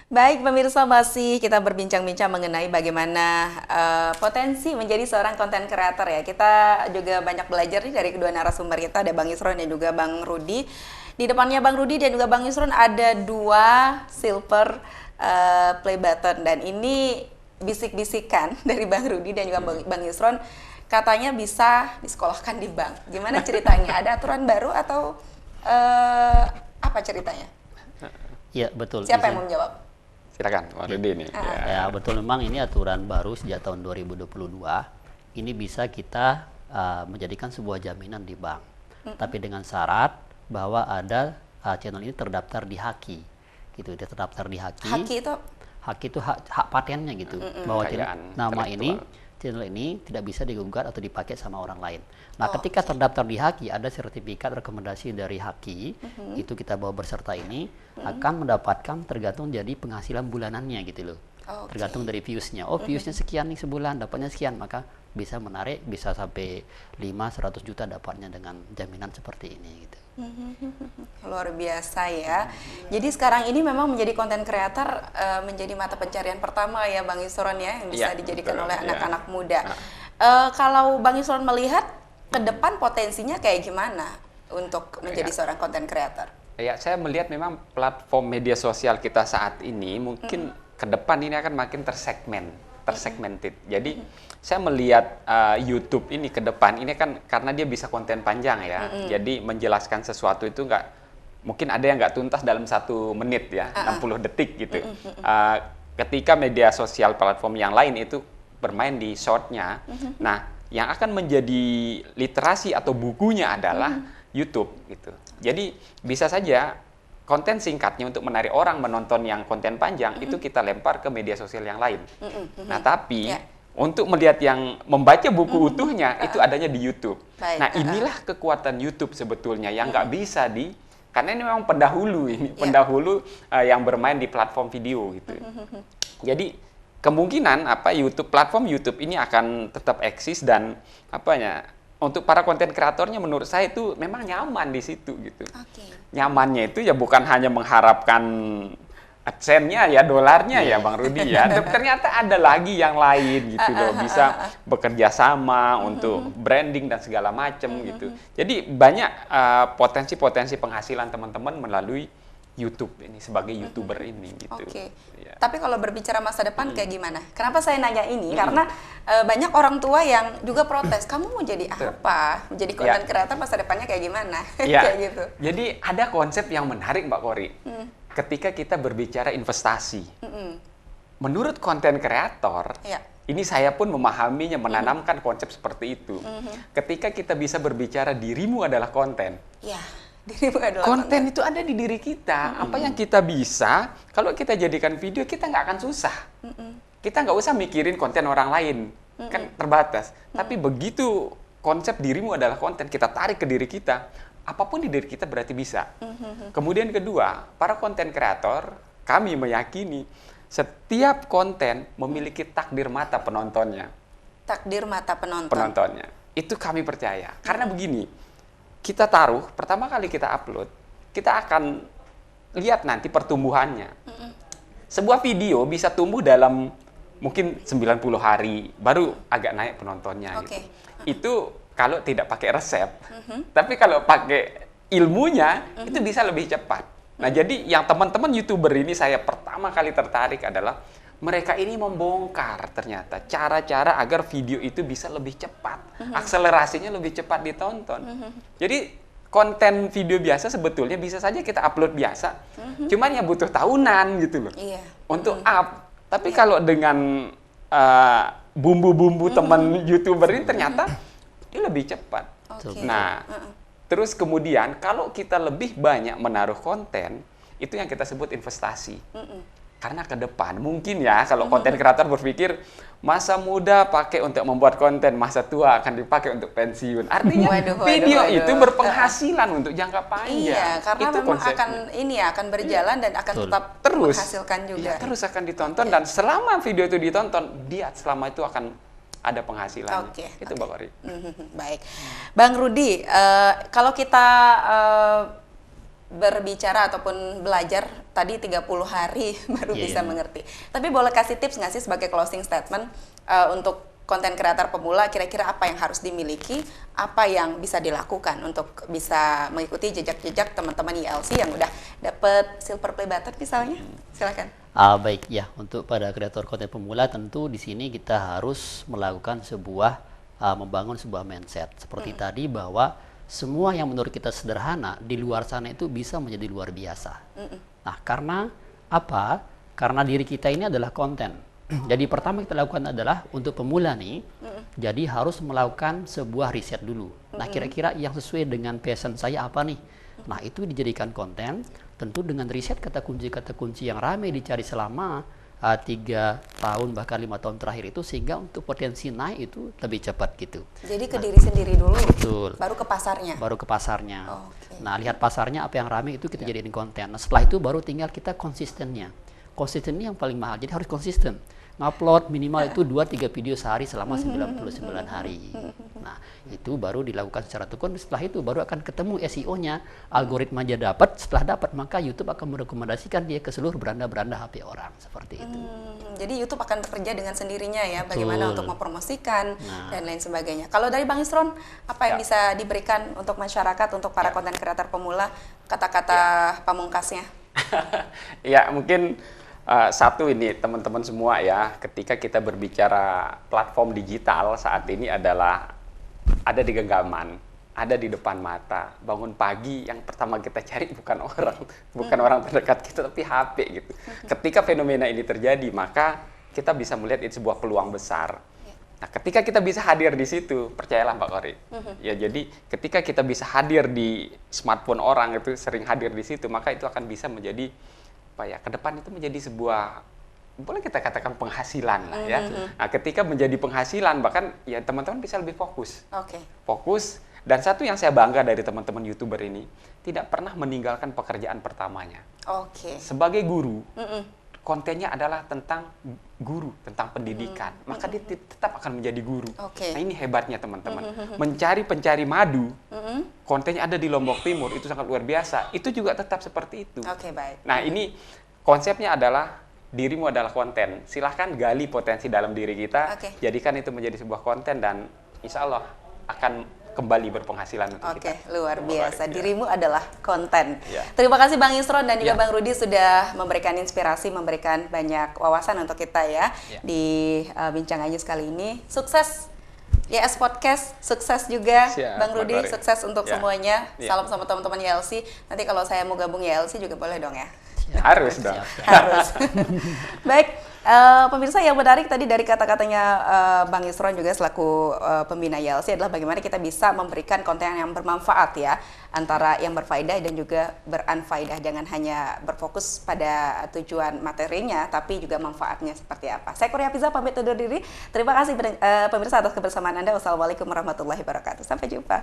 Baik, pemirsa, masih kita berbincang-bincang mengenai bagaimana potensi menjadi seorang konten creator ya. Kita juga banyak belajar nih dari kedua narasumber kita, ada Bang Yusron dan juga Bang Rudi. Di depannya Bang Rudi dan juga Bang Yusron ada dua silver play button, dan ini bisik-bisikan dari Bang Rudi dan juga Bang Yusron, katanya bisa disekolahkan di bank. Gimana ceritanya? Ada aturan baru atau apa ceritanya? Iya, betul. Siapa yang mau menjawab? Silakan, Pak Rudi nih. Ya, betul, memang ini aturan baru sejak tahun 2022. Ini bisa kita menjadikan sebuah jaminan di bank. Tapi dengan syarat bahwa ada channel ini terdaftar di Haki. Gitu, dia terdaftar di Haki. Haki itu hak patennya gitu. Bahwa nama ini, intelektual. channel ini tidak bisa digugat atau dipakai sama orang lain. Nah, ketika terdaftar di Haki, ada sertifikat rekomendasi dari Haki, itu kita bawa berserta ini, akan mendapatkan tergantung jadi penghasilan bulanannya gitu loh. Tergantung dari viewsnya. Oh, viewsnya sekian nih sebulan, dapatnya sekian, maka bisa menarik, bisa sampai 500 juta dapatnya dengan jaminan seperti ini gitu. Luar biasa ya. Jadi sekarang ini memang menjadi konten kreator menjadi mata pencarian pertama ya Bang Yusron ya, yang bisa dijadikan betul, oleh ya. anak-anak muda. Kalau Bang Yusron melihat ke depan potensinya kayak gimana untuk menjadi seorang konten kreator? Ya, saya melihat memang platform media sosial kita saat ini mungkin ke depan ini akan makin tersegmented. Jadi saya melihat YouTube ini ke depan ini kan karena dia bisa konten panjang ya. Jadi menjelaskan sesuatu itu mungkin ada yang nggak tuntas dalam 1 menit ya, 60 detik gitu. Ketika media sosial platform yang lain itu bermain di shortnya, nah yang akan menjadi literasi atau bukunya adalah YouTube gitu. Jadi bisa saja konten singkatnya untuk menarik orang menonton yang konten panjang itu kita lempar ke media sosial yang lain. Nah, tapi untuk melihat yang membaca buku utuhnya itu adanya di YouTube. Baik, Nah, inilah kekuatan YouTube sebetulnya yang nggak bisa karena ini memang pendahulu pendahulu yang bermain di platform video gitu. Jadi kemungkinan platform YouTube ini akan tetap eksis dan untuk para konten kreatornya menurut saya itu memang nyaman di situ gitu. Nyamannya itu ya bukan hanya mengharapkan AdSense-nya ya, dolarnya ya Bang Rudi ya. Ternyata ada lagi yang lain gitu loh, bisa bekerja sama untuk branding dan segala macam gitu. Jadi banyak potensi-potensi penghasilan teman-teman melalui YouTube ini sebagai YouTuber ini gitu. Ya. Tapi kalau berbicara masa depan kayak gimana? Kenapa saya nanya ini? Karena banyak orang tua yang juga protes. Kamu mau jadi apa? Menjadi konten kreator masa depannya kayak gimana? Ya. Kayak gitu. Jadi ada konsep yang menarik Mbak Kori. Ketika kita berbicara investasi, menurut konten kreator, ini saya pun memahaminya, menanamkan konsep seperti itu. Ketika kita bisa berbicara dirimu adalah konten. Konten itu ada di diri kita. Apa yang kita bisa, kalau kita jadikan video, kita nggak akan susah. Kita nggak usah mikirin konten orang lain, kan terbatas. Tapi begitu konsep dirimu adalah konten, kita tarik ke diri kita, apapun di diri kita berarti bisa. Kemudian kedua, para konten kreator, kami meyakini setiap konten memiliki takdir mata penontonnya. Takdir mata penonton. Penontonnya. Itu kami percaya. Karena begini, kita taruh, pertama kali kita upload, kita akan lihat nanti pertumbuhannya. Sebuah video bisa tumbuh dalam mungkin 90 hari, baru agak naik penontonnya. Gitu. Itu kalau tidak pakai resep. Tapi kalau pakai ilmunya, itu bisa lebih cepat. Nah, jadi yang teman-teman YouTuber ini saya pertama kali tertarik adalah mereka ini membongkar ternyata cara-cara agar video itu bisa lebih cepat, akselerasinya lebih cepat ditonton. Jadi konten video biasa sebetulnya bisa saja kita upload biasa, cuman ya butuh tahunan gitu loh untuk up. Tapi kalau dengan bumbu-bumbu teman YouTuber ini ternyata dia lebih cepat. Nah, terus kemudian kalau kita lebih banyak menaruh konten, itu yang kita sebut investasi. Karena ke depan mungkin ya kalau konten kreator berpikir masa muda pakai untuk membuat konten, masa tua akan dipakai untuk pensiun. Artinya video itu berpenghasilan untuk jangka panjang. Iya, karena itu memang akan berjalan dan akan tetap menghasilkan juga. Iya, terus akan ditonton dan selama video itu ditonton, selama itu akan ada penghasilan. Itu Mbak Kori. Baik. Bang Rudi, kalau kita berbicara ataupun belajar tadi 30 hari baru bisa mengerti. Tapi boleh kasih tips nggak sih sebagai closing statement untuk konten kreator pemula, kira-kira apa yang harus dimiliki, apa yang bisa dilakukan untuk bisa mengikuti jejak-jejak teman-teman ILC yang udah dapet silver play button misalnya? Silakan. Baik ya, untuk pada kreator konten pemula tentu di sini kita harus melakukan membangun sebuah mindset seperti tadi, bahwa semua yang menurut kita sederhana di luar sana itu bisa menjadi luar biasa. Nah, karena apa? Karena diri kita ini adalah konten. Jadi pertama kita lakukan adalah untuk pemula nih, jadi harus melakukan sebuah riset dulu. Nah, kira-kira yang sesuai dengan passion saya apa nih? Nah, itu dijadikan konten, tentu dengan riset kata kunci yang ramai dicari selama 3 tahun bahkan 5 tahun terakhir itu, sehingga untuk potensi naik itu lebih cepat gitu. Jadi ke diri sendiri dulu, betul. Baru ke pasarnya. Baru ke pasarnya. Okay. Nah, lihat pasarnya apa yang ramai itu kita jadiin konten. Nah, setelah itu baru tinggal kita konsistennya. Konsisten ini yang paling mahal, jadi harus konsisten. Ngupload minimal itu 2-3 video sehari selama 99 hari. Nah, itu baru dilakukan secara tekun. Setelah itu baru akan ketemu SEO-nya, algoritmanya dapat. Setelah dapat, maka YouTube akan merekomendasikan dia ke seluruh beranda-beranda HP orang, seperti itu. Jadi YouTube akan bekerja dengan sendirinya ya, bagaimana untuk mempromosikan dan lain sebagainya. Kalau dari Bang Isron, apa yang bisa diberikan untuk masyarakat, untuk para konten kreator pemula, kata-kata pamungkasnya? Ya, mungkin satu ini teman-teman semua ya, ketika kita berbicara platform digital saat ini adalah ada di genggaman, ada di depan mata. Bangun pagi yang pertama kita cari bukan orang terdekat kita, tapi HP gitu. Ketika fenomena ini terjadi, maka kita bisa melihat itu sebuah peluang besar. Nah, ketika kita bisa hadir di situ, percayalah Mbak Kori. Ya, jadi ketika kita bisa hadir di smartphone orang, itu sering hadir di situ, maka itu akan bisa menjadi ke depan itu menjadi sebuah, boleh kita katakan penghasilan lah ya. Nah, ketika menjadi penghasilan, bahkan ya teman-teman bisa lebih fokus. Fokus. Dan satu yang saya bangga dari teman-teman YouTuber ini, tidak pernah meninggalkan pekerjaan pertamanya. Sebagai guru, kontennya adalah tentang guru, tentang pendidikan. Maka dia tetap akan menjadi guru. Nah, ini hebatnya teman-teman. Pencari madu, kontennya ada di Lombok Timur, itu sangat luar biasa. Itu juga tetap seperti itu. Baik. Nah, ini konsepnya adalah dirimu adalah konten. Silahkan gali potensi dalam diri kita, jadikan itu menjadi sebuah konten, dan insya Allah akan kembali berpenghasilan untuk kita. Luar biasa. Dirimu adalah konten. Terima kasih Bang Isron dan juga Bang Rudi sudah memberikan inspirasi, memberikan banyak wawasan untuk kita ya di Bincang Aja kali ini. Sukses YS Podcast, sukses juga Bang Rudi, sukses untuk semuanya. Salam sama teman-teman YLC. Nanti kalau saya mau gabung YLC juga boleh dong ya? Harus dong. Harus. Baik, pemirsa, yang menarik tadi dari kata-katanya Bang Isron juga selaku pembina YLC adalah bagaimana kita bisa memberikan konten yang bermanfaat ya, antara yang berfaedah dan juga beranfaedah. Jangan hanya berfokus pada tujuan materinya, tapi juga manfaatnya seperti apa. Saya Korea Piza pamit undur diri. Terima kasih pemirsa atas kebersamaan Anda. Wassalamualaikum warahmatullahi wabarakatuh. Sampai jumpa.